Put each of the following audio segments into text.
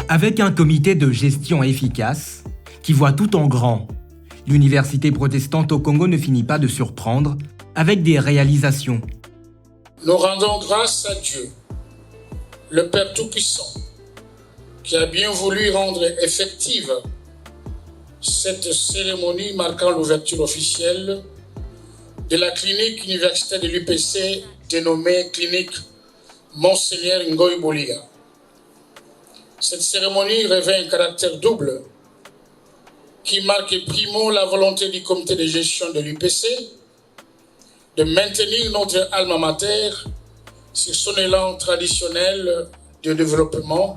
Avec un comité de gestion efficace, qui voit tout en grand, l'université protestante au Congo ne finit pas de surprendre avec des réalisations. Nous rendons grâce à Dieu, le Père Tout-Puissant, qui a bien voulu rendre effective cette cérémonie marquant l'ouverture officielle de la clinique universitaire de l'UPC dénommée Clinique Monseigneur Ngoï Bolia. Cette cérémonie revêt un caractère double qui marque primo la volonté du comité de gestion de l'UPC de maintenir notre alma mater sur son élan traditionnel de développement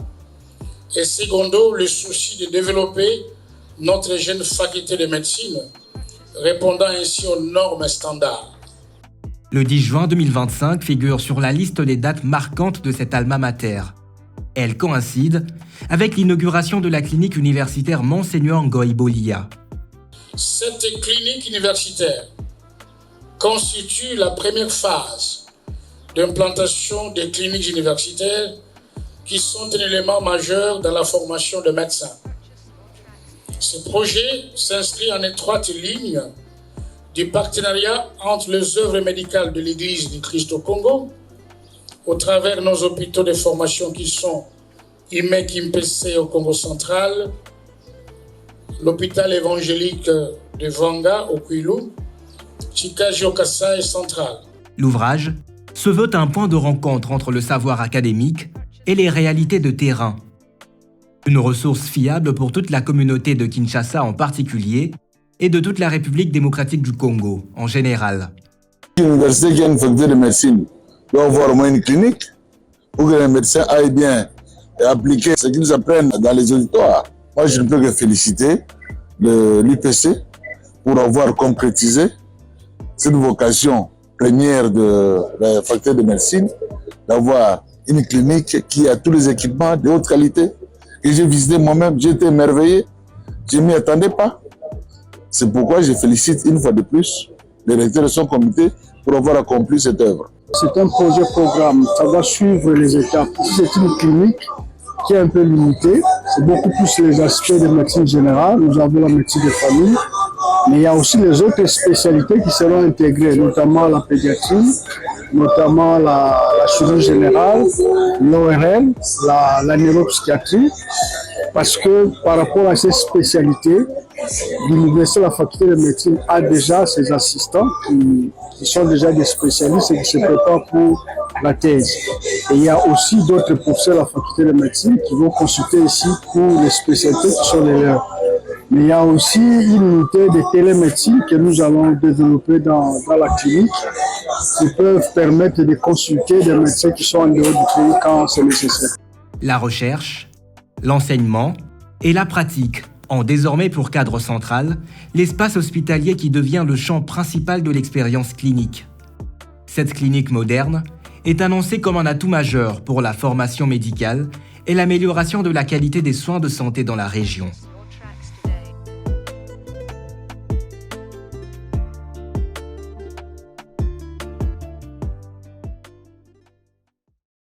et secondo le souci de développer notre jeune faculté de médecine répondant ainsi aux normes standards. Le 10 juin 2025 figure sur la liste des dates marquantes de cette alma mater. Elle coïncide avec l'inauguration de la clinique universitaire Monseigneur Ngoï Bolia. Cette clinique universitaire constitue la première phase d'implantation des cliniques universitaires qui sont un élément majeur dans la formation de médecins. Ce projet s'inscrit en étroite ligne du partenariat entre les œuvres médicales de l'Église du Christ au Congo, au travers nos hôpitaux de formation qui sont IMEC Impc au Congo central, l'hôpital évangélique de Vanga au Kwilu, Chikaji au Kasaï central. L'ouvrage se veut un point de rencontre entre le savoir académique et les réalités de terrain. Une ressource fiable pour toute la communauté de Kinshasa en particulier et de toute la République démocratique du Congo en général. L'université qui a une faculté de médecine doit avoir au moins une clinique pour que les médecins aillent bien appliquer ce qu'ils apprennent dans les auditoires. Moi, je ne peux que féliciter l'UPC pour avoir concrétisé cette vocation première de la faculté de médecine, d'avoir une clinique qui a tous les équipements de haute qualité. Et j'ai visité moi-même, j'ai été émerveillé, je ne m'y attendais pas. C'est pourquoi je félicite une fois de plus le recteur de son comité pour avoir accompli cette œuvre. C'est un projet-programme, ça va suivre les étapes. C'est une clinique qui est un peu limitée, c'est beaucoup plus les aspects de médecine générale, nous avons la médecine de famille, mais il y a aussi les autres spécialités qui seront intégrées, notamment la pédiatrie, notamment la chirurgie générale, l'ORL, la neuropsychiatrie, parce que par rapport à ces spécialités, l'université, la faculté de médecine a déjà ses assistants qui sont déjà des spécialistes et qui se préparent pour la thèse. Et il y a aussi d'autres professeurs de la faculté de médecine qui vont consulter ici pour les spécialités qui sont les leurs. Mais il y a aussi une unité de télémédecine que nous allons développer dans la clinique qui peuvent permettre de consulter des médecins qui sont en dehors du pays quand c'est nécessaire. La recherche, l'enseignement et la pratique ont désormais pour cadre central l'espace hospitalier qui devient le champ principal de l'expérience clinique. Cette clinique moderne est annoncée comme un atout majeur pour la formation médicale et l'amélioration de la qualité des soins de santé dans la région.